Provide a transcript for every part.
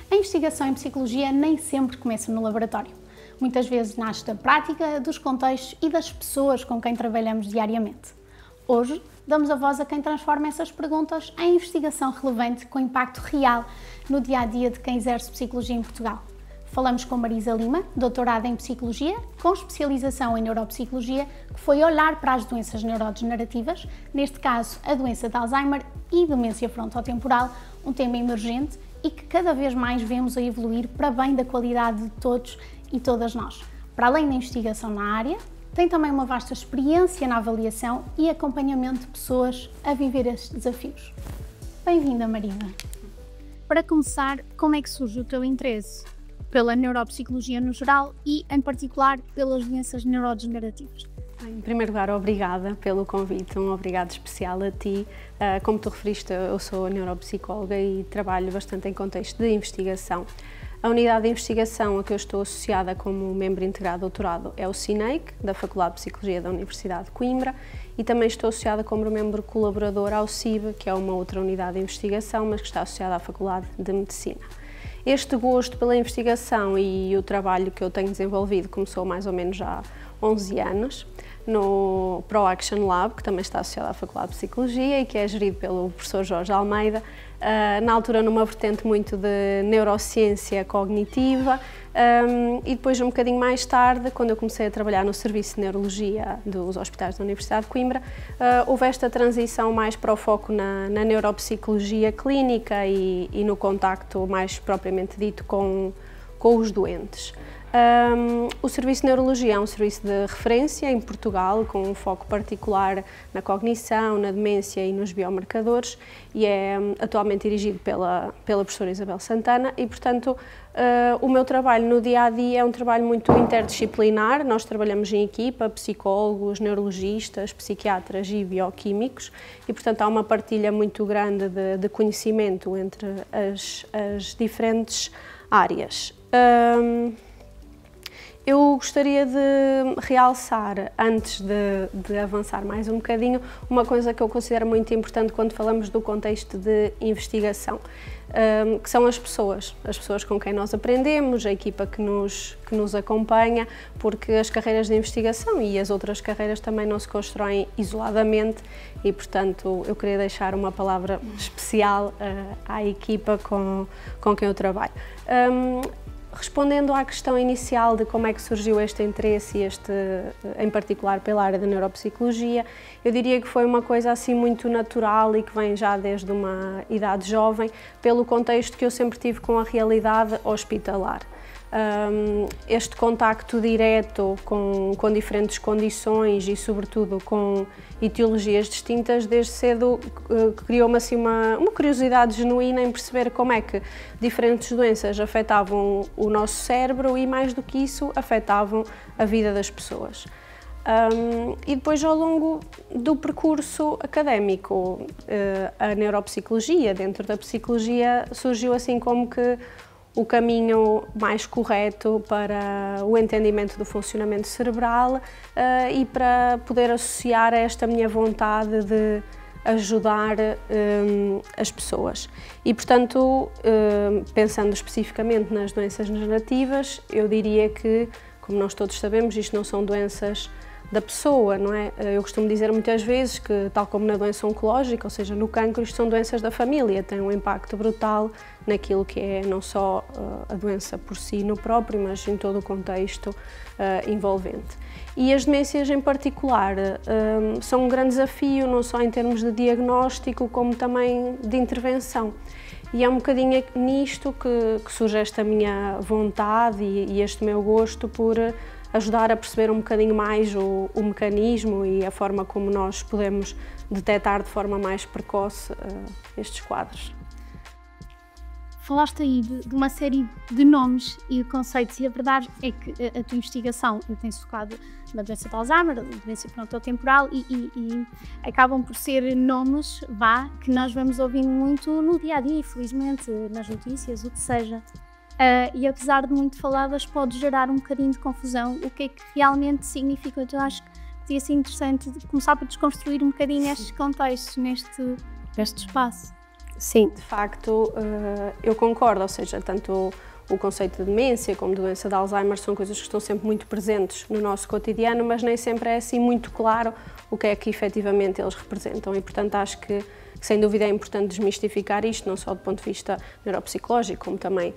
A investigação em psicologia nem sempre começa no laboratório. Muitas vezes nasce da prática, dos contextos e das pessoas com quem trabalhamos diariamente. Hoje, damos a voz a quem transforma essas perguntas em investigação relevante com impacto real no dia-a-dia de quem exerce psicologia em Portugal. Falamos com Marisa Lima, doutorada em Psicologia, com especialização em Neuropsicologia, que foi olhar para as doenças neurodegenerativas, neste caso a doença de Alzheimer e demência frontotemporal, um tema emergente e que cada vez mais vemos a evoluir para bem da qualidade de todos e todas nós. Para além da investigação na área, tem também uma vasta experiência na avaliação e acompanhamento de pessoas a viver estes desafios. Bem-vinda, Marisa. Para começar, como é que surge o teu interesse pela neuropsicologia no geral e, em particular, pelas doenças neurodegenerativas? Em primeiro lugar, obrigada pelo convite, um obrigado especial a ti. Como tu referiste, eu sou neuropsicóloga e trabalho bastante em contexto de investigação. A unidade de investigação a que eu estou associada como membro integrado doutorado é o CINEIC, da Faculdade de Psicologia da Universidade de Coimbra, e também estou associada como membro colaborador ao CIB, que é uma outra unidade de investigação, mas que está associada à Faculdade de Medicina. Este gosto pela investigação e o trabalho que eu tenho desenvolvido começou mais ou menos já há 11 anos, no ProAction Lab, que também está associado à Faculdade de Psicologia e que é gerido pelo professor Jorge Almeida, na altura numa vertente muito de neurociência cognitiva, e depois um bocadinho mais tarde, quando eu comecei a trabalhar no Serviço de Neurologia dos Hospitais da Universidade de Coimbra, houve esta transição mais para o foco na neuropsicologia clínica e no contacto mais propriamente dito com os doentes. O Serviço de Neurologia é um serviço de referência em Portugal, com um foco particular na cognição, na demência e nos biomarcadores, e é atualmente dirigido pela professora Isabel Santana e, portanto, o meu trabalho no dia-a-dia é um trabalho muito interdisciplinar. Nós trabalhamos em equipa, psicólogos, neurologistas, psiquiatras e bioquímicos e, portanto, há uma partilha muito grande de conhecimento entre as diferentes áreas. Eu gostaria de realçar, antes de avançar mais um bocadinho, uma coisa que eu considero muito importante quando falamos do contexto de investigação, que são as pessoas com quem nós aprendemos, a equipa que nos acompanha, porque as carreiras de investigação e as outras carreiras também não se constroem isoladamente e, portanto, eu queria deixar uma palavra especial à equipa com quem eu trabalho. Respondendo à questão inicial de como é que surgiu este interesse e em particular pela área da neuropsicologia, eu diria que foi uma coisa assim muito natural e que vem já desde uma idade jovem, pelo contexto que eu sempre tive com a realidade hospitalar. Este contacto direto com diferentes condições e, sobretudo, com etiologias distintas, desde cedo criou-me assim uma curiosidade genuína em perceber como é que diferentes doenças afetavam o nosso cérebro e, mais do que isso, afetavam a vida das pessoas. E depois, ao longo do percurso académico, a neuropsicologia, dentro da psicologia, surgiu assim como que o caminho mais correto para o entendimento do funcionamento cerebral e para poder associar a esta minha vontade de ajudar as pessoas. E, portanto, pensando especificamente nas doenças degenerativas, eu diria que, como nós todos sabemos, isto não são doenças da pessoa, não é? Eu costumo dizer muitas vezes que, tal como na doença oncológica, ou seja, no cancro, isto são doenças da família, têm um impacto brutal naquilo que é não só a doença por si no próprio, mas em todo o contexto envolvente. E as demências em particular são um grande desafio, não só em termos de diagnóstico, como também de intervenção. E é um bocadinho nisto que surge esta minha vontade e este meu gosto por ajudar a perceber um bocadinho mais o mecanismo e a forma como nós podemos detectar de forma mais precoce estes quadros. Falaste aí de uma série de nomes e de conceitos e a verdade é que a tua investigação tem-se focado na doença de Alzheimer, na demência frontotemporal e acabam por ser nomes que nós vamos ouvindo muito no dia-a-dia, infelizmente, nas notícias, o que seja. E apesar de muito faladas, pode gerar um bocadinho de confusão o que é que realmente significa. Então acho que podia ser interessante começar por desconstruir um bocadinho estes contextos neste espaço. Sim, de facto, eu concordo, ou seja, tanto o conceito de demência como de doença de Alzheimer são coisas que estão sempre muito presentes no nosso cotidiano, mas nem sempre é assim muito claro o que é que efetivamente eles representam e, portanto, acho que sem dúvida é importante desmistificar isto, não só do ponto de vista neuropsicológico, como também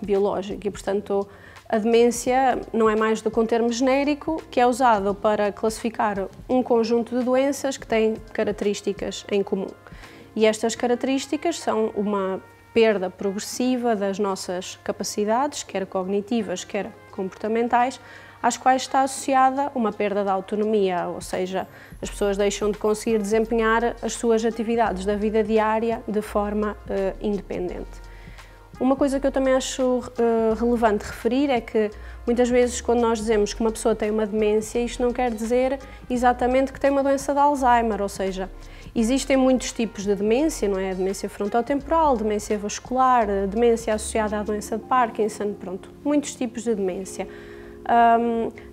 biológico e, portanto, a demência não é mais do que um termo genérico que é usado para classificar um conjunto de doenças que têm características em comum. E estas características são uma perda progressiva das nossas capacidades, quer cognitivas, quer comportamentais, às quais está associada uma perda da autonomia, ou seja, as pessoas deixam de conseguir desempenhar as suas atividades da vida diária de forma independente. Uma coisa que eu também acho relevante referir é que muitas vezes quando nós dizemos que uma pessoa tem uma demência, isto não quer dizer exatamente que tem uma doença de Alzheimer, ou seja, existem muitos tipos de demência, não é? Demência frontotemporal, demência vascular, demência associada à doença de Parkinson, pronto, muitos tipos de demência.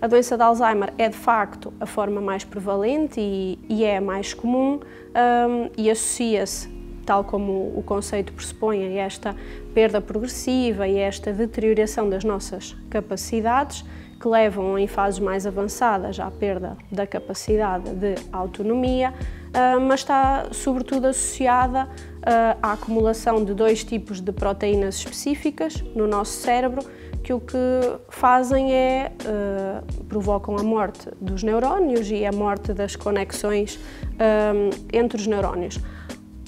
A doença de Alzheimer é de facto a forma mais prevalente e é a mais comum e associa-se, tal como o conceito pressupõe, a esta perda progressiva e a esta deterioração das nossas capacidades, que levam em fases mais avançadas à perda da capacidade de autonomia, mas está sobretudo associada à acumulação de dois tipos de proteínas específicas no nosso cérebro, que o que fazem é provocam a morte dos neurónios e a morte das conexões entre os neurónios.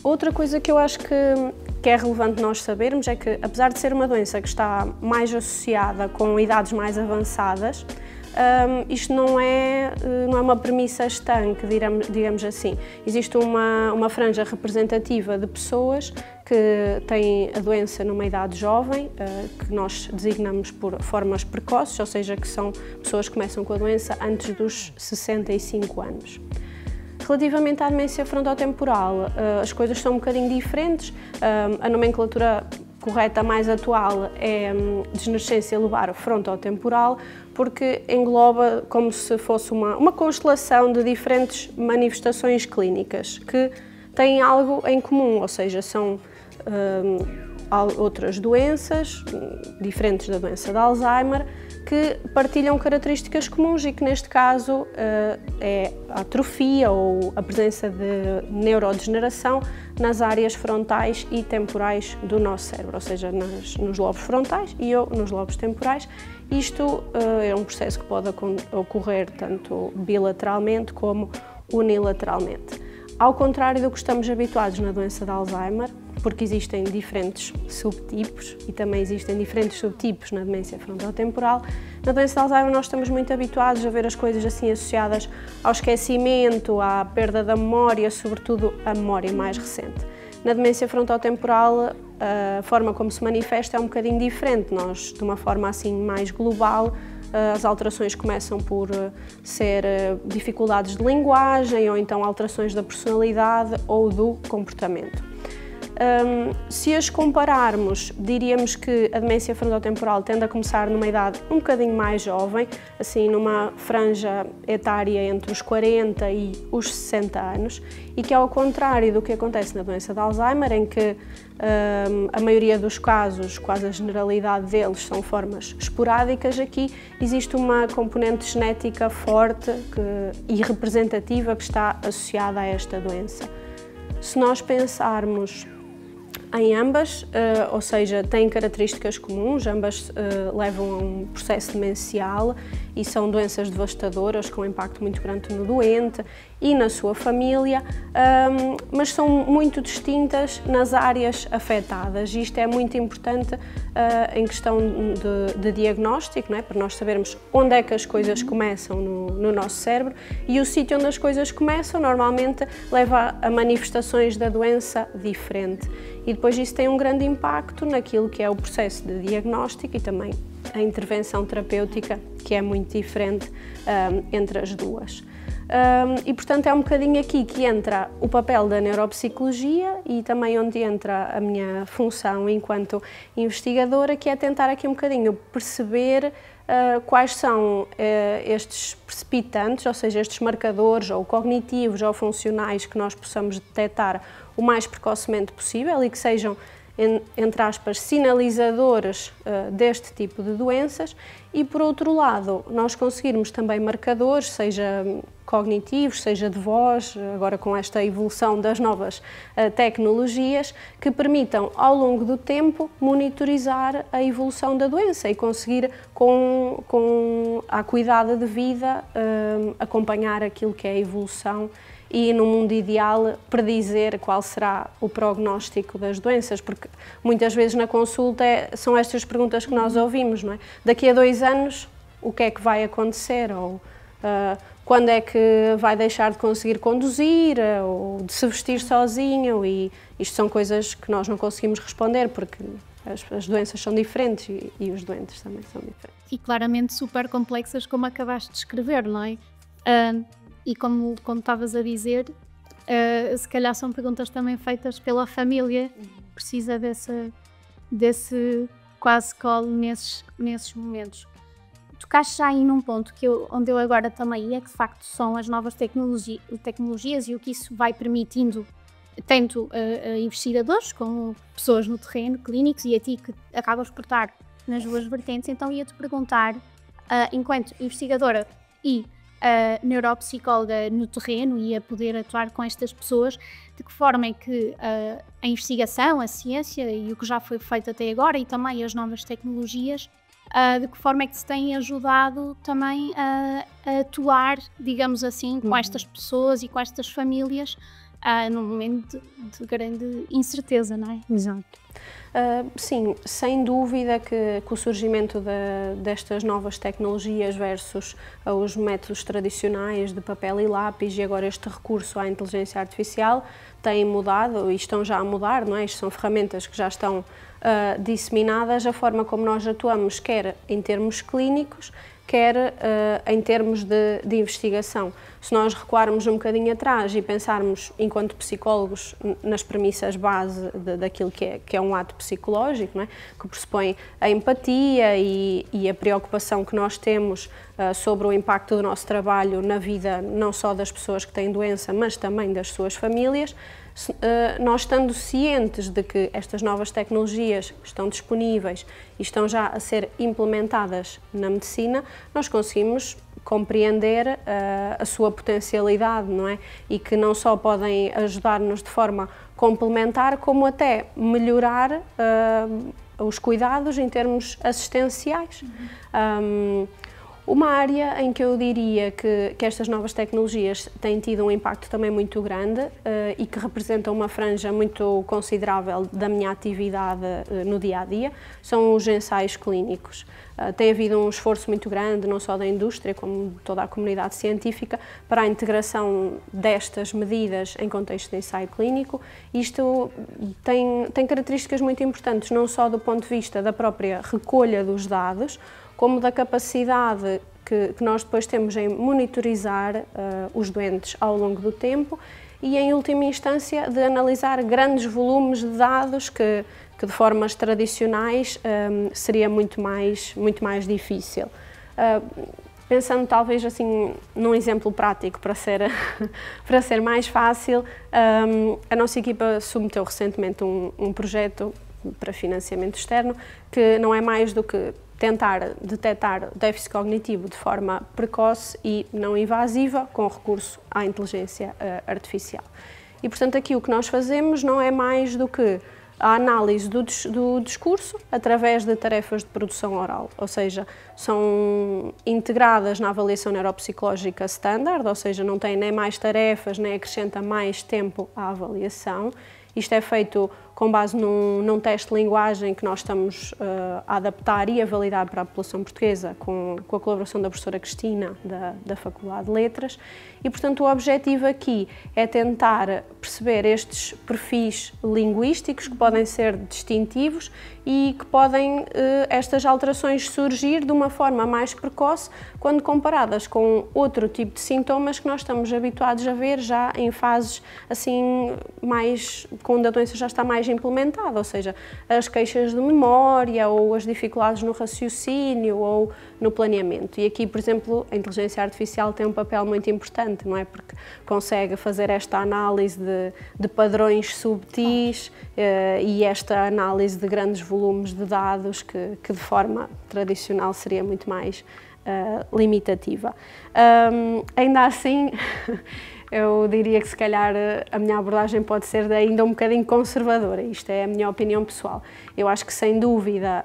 Outra coisa que eu acho que é relevante nós sabermos é que, apesar de ser uma doença que está mais associada com idades mais avançadas, isto não é uma premissa estanque, digamos assim. Existe uma franja representativa de pessoas que têm a doença numa idade jovem, que nós designamos por formas precoces, ou seja, que são pessoas que começam com a doença antes dos 65 anos. Relativamente à demência frontotemporal, as coisas são um bocadinho diferentes. A nomenclatura correta mais atual é degenerescência lobar frontotemporal, porque engloba como se fosse uma constelação de diferentes manifestações clínicas que têm algo em comum, ou seja, são outras doenças diferentes da doença de Alzheimer que partilham características comuns e que neste caso é a atrofia ou a presença de neurodegeneração nas áreas frontais e temporais do nosso cérebro, ou seja, nos lobos frontais e ou nos lobos temporais. Isto é um processo que pode ocorrer tanto bilateralmente como unilateralmente. Ao contrário do que estamos habituados na doença de Alzheimer, porque existem diferentes subtipos e também existem diferentes subtipos na demência frontotemporal, na doença de Alzheimer nós estamos muito habituados a ver as coisas assim associadas ao esquecimento, à perda da memória, sobretudo a memória mais recente. Na demência frontotemporal, a forma como se manifesta é um bocadinho diferente. Nós, de uma forma assim mais global, as alterações começam por ser dificuldades de linguagem ou então alterações da personalidade ou do comportamento. Se as compararmos, diríamos que a demência frontotemporal tende a começar numa idade um bocadinho mais jovem, assim numa franja etária entre os 40 e os 60 anos, e que ao contrário do que acontece na doença de Alzheimer, em que a maioria dos casos, quase a generalidade deles, são formas esporádicas, aqui existe uma componente genética forte e representativa que está associada a esta doença. Se nós pensarmos em ambas, ou seja, têm características comuns, ambas levam a um processo demencial e são doenças devastadoras com um impacto muito grande no doente e na sua família, mas são muito distintas nas áreas afetadas. Isto é muito importante em questão de diagnóstico, não é? Para nós sabermos onde é que as coisas começam no nosso cérebro, e o sítio onde as coisas começam normalmente leva a manifestações da doença diferente. E depois isso tem um grande impacto naquilo que é o processo de diagnóstico e também a intervenção terapêutica, que é muito diferente entre as duas. E portanto é um bocadinho aqui que entra o papel da neuropsicologia e também onde entra a minha função enquanto investigadora, que é tentar aqui um bocadinho perceber quais são estes precipitantes, ou seja, estes marcadores ou cognitivos ou funcionais que nós possamos detectar o mais precocemente possível e que sejam, entre aspas, sinalizadores deste tipo de doenças, e por outro lado, nós conseguirmos também marcadores, seja cognitivos, seja de voz, agora com esta evolução das novas tecnologias, que permitam ao longo do tempo monitorizar a evolução da doença e conseguir, com a cuidada de vida, acompanhar aquilo que é a evolução e, no mundo ideal, predizer qual será o prognóstico das doenças, porque muitas vezes na consulta são estas perguntas que nós ouvimos, não é? Daqui a 2 anos, o que é que vai acontecer? Ou quando é que vai deixar de conseguir conduzir, ou de se vestir sozinho? E isto são coisas que nós não conseguimos responder, porque as doenças são diferentes e os doentes também são diferentes. E claramente super complexas, como acabaste de escrever, não é? E como estavas a dizer, se calhar são perguntas também feitas pela família, precisa desse quase colo nesses momentos. Tocaste já aí num ponto onde eu agora também ia, que de facto são as novas tecnologias e o que isso vai permitindo, tanto a investigadores como pessoas no terreno, clínicos, e a ti que acabas por estar nas duas vertentes. Então ia-te perguntar, enquanto investigadora e neuropsicóloga no terreno e a poder atuar com estas pessoas, de que forma é que a investigação, a ciência e o que já foi feito até agora e também as novas tecnologias, de que forma é que se tem ajudado também a atuar, digamos assim, com estas pessoas e com estas famílias num momento de grande incerteza, não é? Exato. Sim, sem dúvida que o surgimento destas novas tecnologias versus os métodos tradicionais de papel e lápis e agora este recurso à inteligência artificial têm mudado e estão já a mudar, não é? Isto são ferramentas que já estão disseminadas, a forma como nós atuamos, quer em termos clínicos, quer em termos de investigação. Se nós recuarmos um bocadinho atrás e pensarmos, enquanto psicólogos, nas premissas base daquilo que é um ato psicológico, não é? Que pressupõe a empatia e a preocupação que nós temos sobre o impacto do nosso trabalho na vida, não só das pessoas que têm doença, mas também das suas famílias, nós estando cientes de que estas novas tecnologias estão disponíveis e estão já a ser implementadas na medicina, nós conseguimos compreender a sua potencialidade, não é? E que não só podem ajudar-nos de forma complementar, como até melhorar os cuidados em termos assistenciais. Uma área em que eu diria que estas novas tecnologias têm tido um impacto também muito grande e que representam uma franja muito considerável da minha atividade no dia-a-dia são os ensaios clínicos. Tem havido um esforço muito grande, não só da indústria, como de toda a comunidade científica, para a integração destas medidas em contexto de ensaio clínico. Isto tem características muito importantes, não só do ponto de vista da própria recolha dos dados, como da capacidade que nós depois temos em monitorizar os doentes ao longo do tempo e, em última instância, de analisar grandes volumes de dados que de formas tradicionais seria muito mais difícil. Pensando talvez assim num exemplo prático para ser mais fácil, a nossa equipa submeteu recentemente um projeto para financiamento externo que não é mais do que tentar detectar déficit cognitivo de forma precoce e não invasiva com recurso à inteligência artificial. E, portanto, aqui o que nós fazemos não é mais do que a análise do discurso através de tarefas de produção oral, ou seja, são integradas na avaliação neuropsicológica standard, ou seja, não tem nem mais tarefas, nem acrescenta mais tempo à avaliação. Isto é feito com base num teste de linguagem que nós estamos a adaptar e a validar para a população portuguesa com a colaboração da professora Cristina, da Faculdade de Letras. E, portanto, o objetivo aqui é tentar perceber estes perfis linguísticos que podem ser distintivos e que podem estas alterações surgir de uma forma mais precoce quando comparadas com outro tipo de sintomas que nós estamos habituados a ver já em fases assim quando a doença já está mais mais implementada, ou seja, as queixas de memória ou as dificuldades no raciocínio ou no planeamento. E aqui, por exemplo, a inteligência artificial tem um papel muito importante, não é? Porque consegue fazer esta análise de padrões subtis e esta análise de grandes volumes de dados que de forma tradicional seria muito mais limitativa. Ainda assim, eu diria que se calhar a minha abordagem pode ser ainda um bocadinho conservadora, isto é a minha opinião pessoal. Eu acho que sem dúvida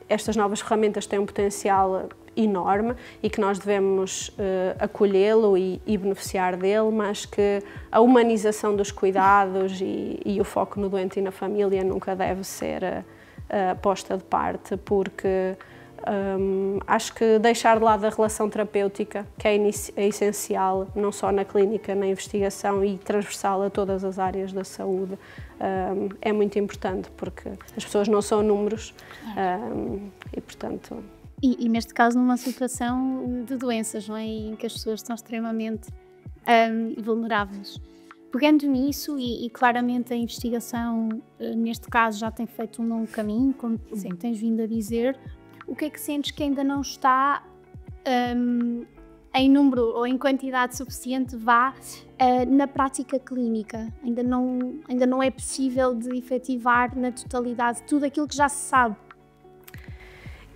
estas novas ferramentas têm um potencial enorme e que nós devemos acolhê-lo e beneficiar dele, mas que a humanização dos cuidados e o foco no doente e na família nunca deve ser posta de parte, porque acho que deixar de lado a relação terapêutica, que é essencial, não só na clínica, na investigação e transversal a todas as áreas da saúde, é muito importante, porque as pessoas não são números e, portanto... E neste caso numa situação de doenças, não é? Em que as pessoas estão extremamente vulneráveis. Pegando nisso, e claramente a investigação, neste caso, já tem feito um longo caminho, como tens vindo a dizer, o que é que sentes que ainda não está em número ou em quantidade suficiente na prática clínica? Ainda não é possível de efetivar na totalidade tudo aquilo que já se sabe?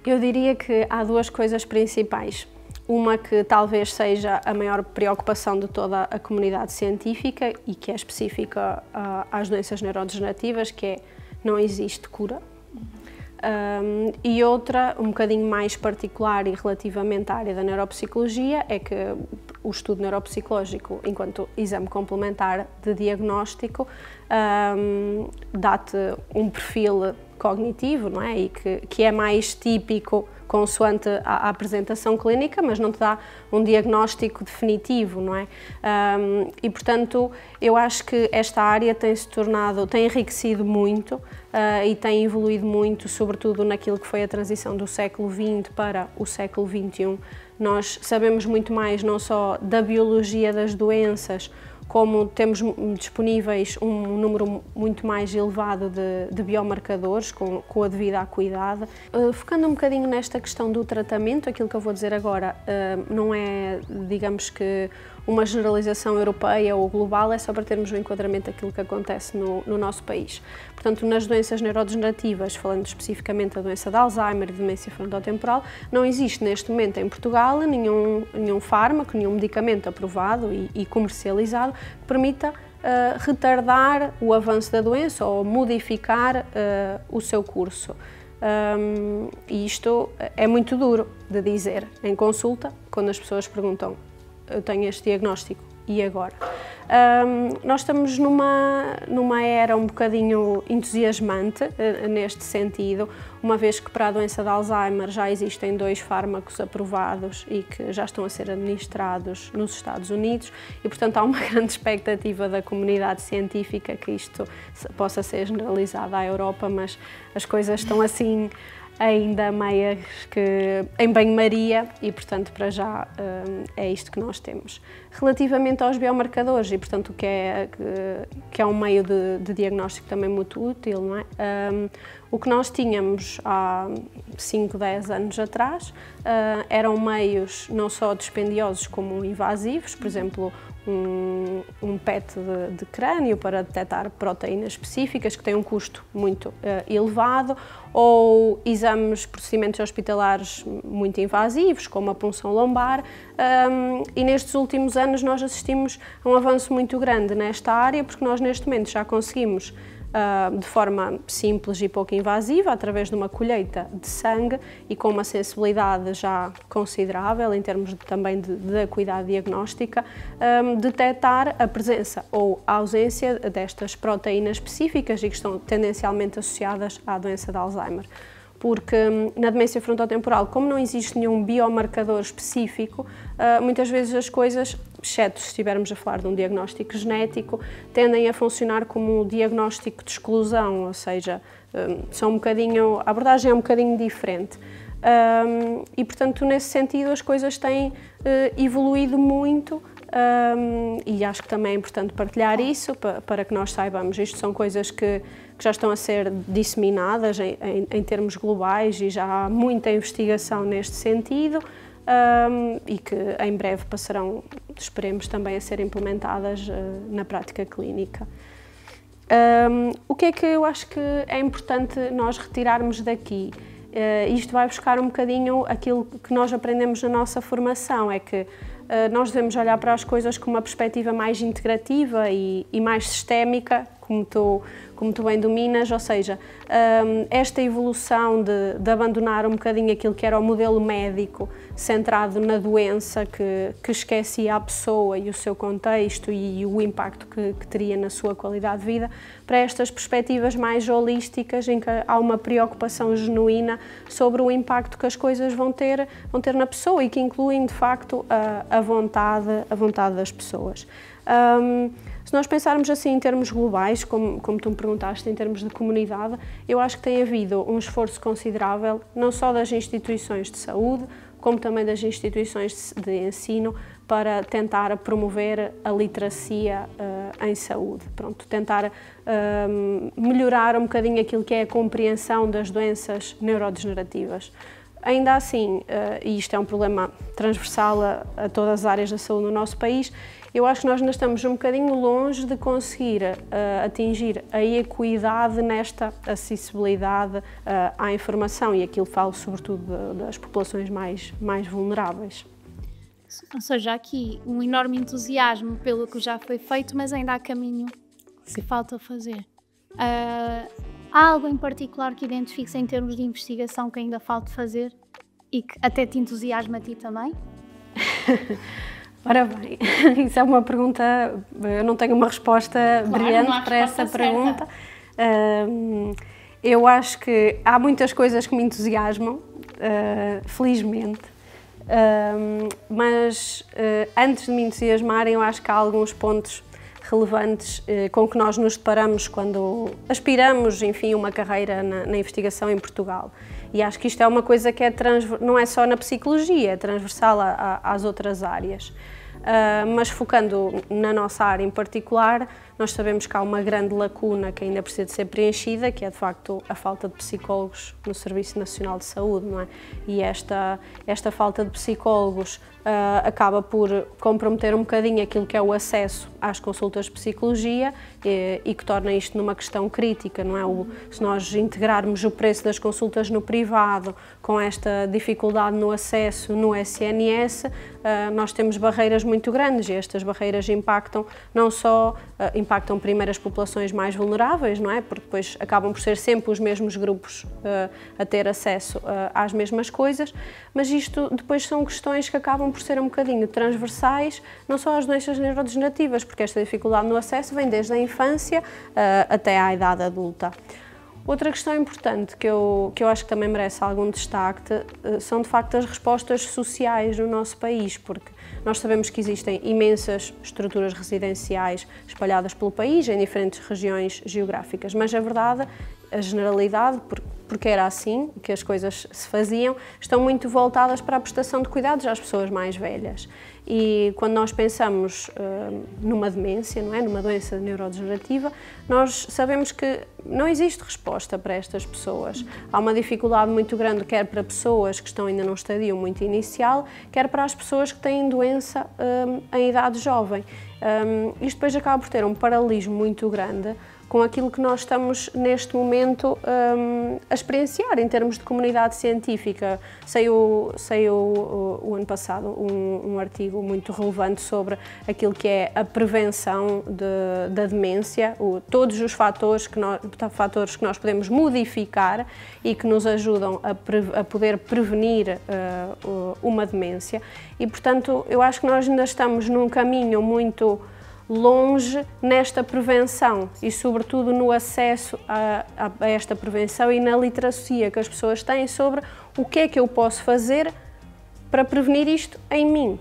Eu diria que há duas coisas principais. Uma que talvez seja a maior preocupação de toda a comunidade científica e que é específica às doenças neurodegenerativas, que é não existe cura. E outra, um bocadinho mais particular e relativamente à área da neuropsicologia, é que o estudo neuropsicológico, enquanto exame complementar de diagnóstico, dá-te um perfil cognitivo, não é? E que é mais típico consoante a apresentação clínica, mas não te dá um diagnóstico definitivo, não é? E, portanto, eu acho que esta área tem enriquecido muito e tem evoluído muito, sobretudo naquilo que foi a transição do século XX para o século XXI. Nós sabemos muito mais não só da biologia das doenças, como temos disponíveis um número muito mais elevado de biomarcadores com a devida acuidade. Focando um bocadinho nesta questão do tratamento, aquilo que eu vou dizer agora não é, digamos que, uma generalização europeia ou global, é só para termos um enquadramento daquilo que acontece no nosso país. Portanto, nas doenças neurodegenerativas, falando especificamente da doença de Alzheimer e de demência frontotemporal, não existe neste momento em Portugal nenhum fármaco, nenhum medicamento aprovado e comercializado que permita retardar o avanço da doença ou modificar o seu curso. E isto é muito duro de dizer em consulta, quando as pessoas perguntam: eu tenho este diagnóstico, e agora? Nós estamos numa era um bocadinho entusiasmante neste sentido, uma vez que para a doença de Alzheimer já existem 2 fármacos aprovados e que já estão a ser administrados nos Estados Unidos e, portanto, há uma grande expectativa da comunidade científica que isto possa ser generalizado à Europa, mas as coisas estão assim ainda meias que em banho-maria e, portanto, para já é isto que nós temos. Relativamente aos biomarcadores, e portanto que é um meio de diagnóstico também muito útil, não é? O que nós tínhamos há 5, 10 anos atrás eram meios não só dispendiosos como invasivos, por exemplo, um PET de crânio para detectar proteínas específicas que têm um custo muito elevado, ou procedimentos hospitalares muito invasivos, como a punção lombar, e nestes últimos anos nós assistimos a um avanço muito grande nesta área, porque nós neste momento já conseguimos, de forma simples e pouco invasiva, através de uma colheita de sangue e com uma sensibilidade já considerável em termos também de acuidade diagnóstica, detectar a presença ou a ausência destas proteínas específicas e que estão tendencialmente associadas à doença de Alzheimer. Porque na demência frontotemporal, como não existe nenhum biomarcador específico, muitas vezes as coisas, exceto se estivermos a falar de um diagnóstico genético, tendem a funcionar como um diagnóstico de exclusão, ou seja, a abordagem é um bocadinho diferente. E, portanto, nesse sentido, as coisas têm evoluído muito e acho que também é importante partilhar isso para que nós saibamos. Isto são coisas que já estão a ser disseminadas em termos globais e já há muita investigação neste sentido e que em breve passarão, esperemos, também a ser implementadas na prática clínica. O que é que eu acho que é importante nós retirarmos daqui? Isto vai buscar um bocadinho aquilo que nós aprendemos na nossa formação, é que nós devemos olhar para as coisas com uma perspectiva mais integrativa e mais sistémica, como tu bem dominas, ou seja, esta evolução de abandonar um bocadinho aquilo que era o modelo médico centrado na doença, que esquecia a pessoa e o seu contexto e o impacto que teria na sua qualidade de vida, para estas perspectivas mais holísticas, em que há uma preocupação genuína sobre o impacto que as coisas vão ter na pessoa e que incluem, de facto, a vontade das pessoas. Se nós pensarmos assim em termos globais, como tu me perguntaste, em termos de comunidade, eu acho que tem havido um esforço considerável, não só das instituições de saúde, como também das instituições de ensino, para tentar promover a literacia em saúde. Pronto, tentar melhorar um bocadinho aquilo que é a compreensão das doenças neurodegenerativas. Ainda assim, e isto é um problema transversal a todas as áreas da saúde no nosso país, eu acho que nós ainda estamos um bocadinho longe de conseguir atingir a equidade nesta acessibilidade à informação, e aquilo falo sobretudo das populações mais vulneráveis. Ou seja, há aqui um enorme entusiasmo pelo que já foi feito, mas ainda há caminho que falta fazer. Há algo em particular que identifiques em termos de investigação que ainda falta fazer e que até te entusiasma a ti também? Ora bem, isso é uma pergunta, eu não tenho uma resposta brilhante para essa pergunta. Eu acho que há muitas coisas que me entusiasmam, felizmente, mas antes de me entusiasmarem, eu acho que há alguns pontos relevantes com que nós nos deparamos quando aspiramos, enfim, uma carreira na investigação em Portugal. E acho que isto é uma coisa que não é só na psicologia, é transversal às outras áreas. Mas focando na nossa área em particular, nós sabemos que há uma grande lacuna que ainda precisa de ser preenchida, que é de facto a falta de psicólogos no Serviço Nacional de Saúde, não é? E esta falta de psicólogos acaba por comprometer um bocadinho aquilo que é o acesso às consultas de psicologia e que torna isto numa questão crítica, não é? Se nós integrarmos o preço das consultas no privado com esta dificuldade no acesso no SNS, nós temos barreiras muito grandes e estas barreiras impactam não só impactam primeiro as populações mais vulneráveis, não é? Porque depois acabam por ser sempre os mesmos grupos a ter acesso às mesmas coisas, mas isto depois são questões que acabam por ser um bocadinho transversais, não só às doenças neurodegenerativas, porque esta dificuldade no acesso vem desde a infância até à idade adulta. Outra questão importante que eu acho que também merece algum destaque são de facto as respostas sociais no nosso país, porque nós sabemos que existem imensas estruturas residenciais espalhadas pelo país, em diferentes regiões geográficas, mas a verdade, a generalidade, porque era assim que as coisas se faziam, estão muito voltadas para a prestação de cuidados às pessoas mais velhas. E quando nós pensamos numa demência, não é? Numa doença neurodegenerativa, nós sabemos que não existe resposta para estas pessoas. Há uma dificuldade muito grande, quer para pessoas que estão ainda num estadio muito inicial, quer para as pessoas que têm doença em idade jovem. Isto depois acaba por ter um paralelismo muito grande com aquilo que nós estamos neste momento a experienciar em termos de comunidade científica. Saiu o ano passado um artigo muito relevante sobre aquilo que é a prevenção da demência, todos os fatores que nós podemos modificar e que nos ajudam a poder prevenir uma demência. E, portanto, eu acho que nós ainda estamos num caminho muito longe nesta prevenção e, sobretudo, no acesso a esta prevenção e na literacia que as pessoas têm sobre o que é que eu posso fazer para prevenir isto em mim.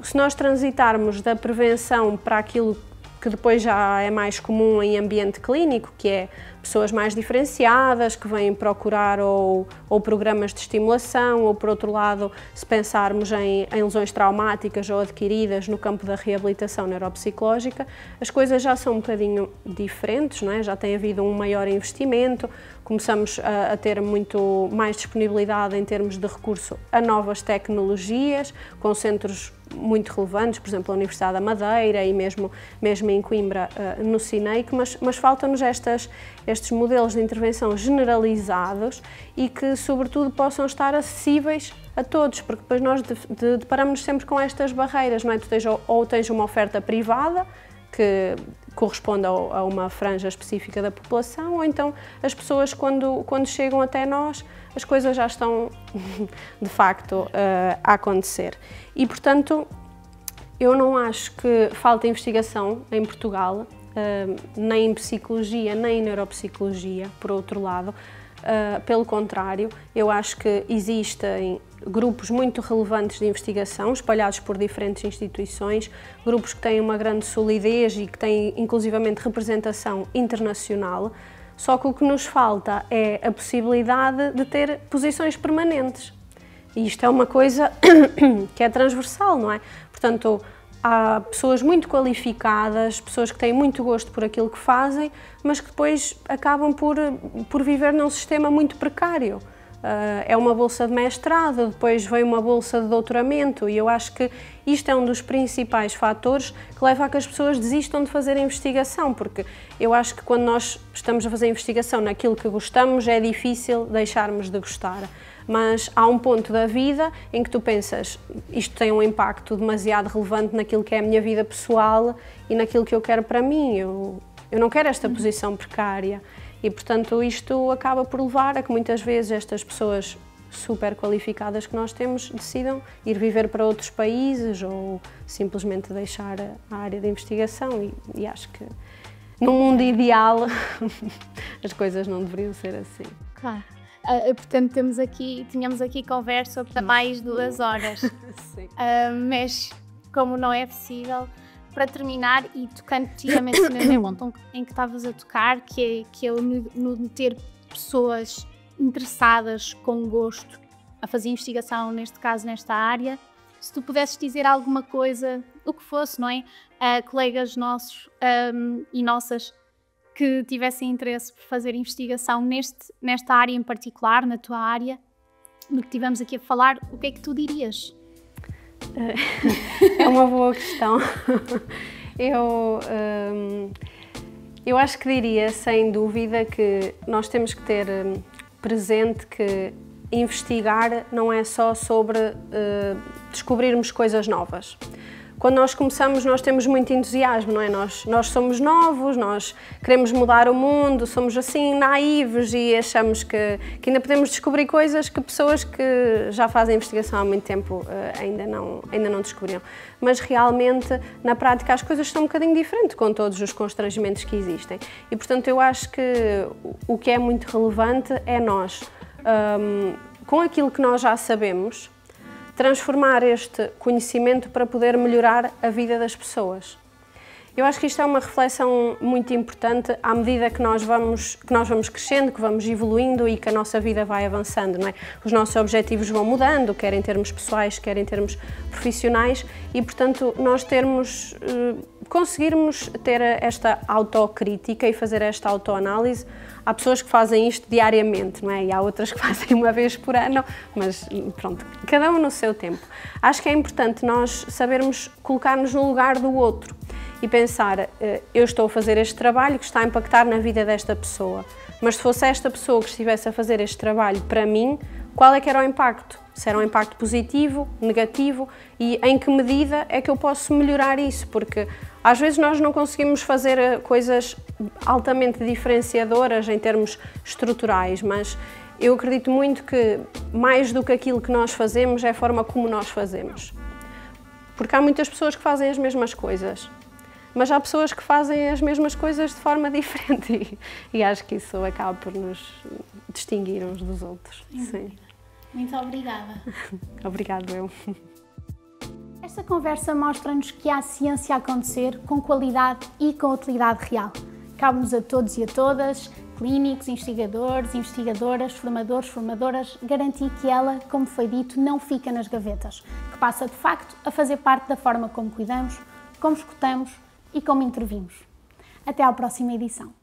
Se nós transitarmos da prevenção para aquilo que depois já é mais comum em ambiente clínico, que é pessoas mais diferenciadas, que vêm procurar ou programas de estimulação, ou por outro lado, se pensarmos em lesões traumáticas ou adquiridas no campo da reabilitação neuropsicológica, as coisas já são um bocadinho diferentes, não é? Já tem havido um maior investimento, começamos a ter muito mais disponibilidade em termos de recurso a novas tecnologias, com centros muito relevantes, por exemplo, a Universidade da Madeira e mesmo em Coimbra, no CINEIC, mas faltam-nos estes modelos de intervenção generalizados e que, sobretudo, possam estar acessíveis a todos, porque depois nós deparamos sempre com estas barreiras, não é? Ou tens uma oferta privada, que corresponde a uma franja específica da população, ou então as pessoas, quando chegam até nós, as coisas já estão, de facto, a acontecer. E, portanto, eu não acho que falta investigação em Portugal, nem em psicologia, nem em neuropsicologia, por outro lado. Pelo contrário, eu acho que existem grupos muito relevantes de investigação, espalhados por diferentes instituições, grupos que têm uma grande solidez e que têm inclusivamente representação internacional, só que o que nos falta é a possibilidade de ter posições permanentes. E isto é uma coisa que é transversal, não é? Portanto, há pessoas muito qualificadas, pessoas que têm muito gosto por aquilo que fazem, mas que depois acabam por viver num sistema muito precário. É uma bolsa de mestrado, depois vem uma bolsa de doutoramento e eu acho que isto é um dos principais fatores que leva a que as pessoas desistam de fazer investigação, porque eu acho que quando nós estamos a fazer investigação naquilo que gostamos é difícil deixarmos de gostar. Mas há um ponto da vida em que tu pensas, isto tem um impacto demasiado relevante naquilo que é a minha vida pessoal e naquilo que eu quero para mim, eu não quero esta posição precária. E, portanto, isto acaba por levar a que muitas vezes estas pessoas super qualificadas que nós temos decidam ir viver para outros países ou simplesmente deixar a área de investigação e acho que num mundo ideal as coisas não deveriam ser assim. Claro. Portanto, tínhamos aqui conversa para mais 2 horas. Sim. Mas como não é possível, para terminar, e tocando-te a mencionar no ponto em que estavas a tocar, que é no ter pessoas interessadas, com gosto, a fazer investigação, neste caso, nesta área, se tu pudesses dizer alguma coisa, o que fosse, não é? A colegas nossos e nossas que tivessem interesse por fazer investigação nesta área em particular, na tua área, do que estivemos aqui a falar, o que é que tu dirias? É uma boa questão. Eu acho que diria, sem dúvida, que nós temos que ter presente que investigar não é só sobre descobrirmos coisas novas. Quando nós começamos, nós temos muito entusiasmo, não é? Nós somos novos, nós queremos mudar o mundo, somos assim naivos e achamos que ainda podemos descobrir coisas que pessoas que já fazem investigação há muito tempo ainda não descobriram. Mas realmente, na prática, as coisas são um bocadinho diferentes com todos os constrangimentos que existem. E, portanto, eu acho que o que é muito relevante é nós, com aquilo que nós já sabemos, transformar este conhecimento para poder melhorar a vida das pessoas. Eu acho que isto é uma reflexão muito importante à medida que nós vamos crescendo, que vamos evoluindo e que a nossa vida vai avançando, não é? Os nossos objetivos vão mudando, quer em termos pessoais, quer em termos profissionais e, portanto, nós conseguirmos ter esta autocrítica e fazer esta autoanálise. Há pessoas que fazem isto diariamente, não é? E há outras que fazem uma vez por ano, mas pronto, cada um no seu tempo. Acho que é importante nós sabermos colocar-nos no lugar do outro e pensar, eu estou a fazer este trabalho que está a impactar na vida desta pessoa, mas se fosse esta pessoa que estivesse a fazer este trabalho para mim, qual é que era o impacto? Se era um impacto positivo, negativo e em que medida é que eu posso melhorar isso? Porque às vezes nós não conseguimos fazer coisas altamente diferenciadoras em termos estruturais, mas eu acredito muito que mais do que aquilo que nós fazemos é a forma como nós fazemos. Porque há muitas pessoas que fazem as mesmas coisas, mas há pessoas que fazem as mesmas coisas de forma diferente e acho que isso acaba por nos distinguir uns dos outros. Sim. Muito obrigada. Obrigado, eu. Esta conversa mostra-nos que há ciência a acontecer com qualidade e com utilidade real. Cabe-nos a todos e a todas, clínicos, investigadores, investigadoras, formadores, formadoras, garantir que ela, como foi dito, não fica nas gavetas, que passa de facto a fazer parte da forma como cuidamos, como escutamos e como intervimos. Até à próxima edição.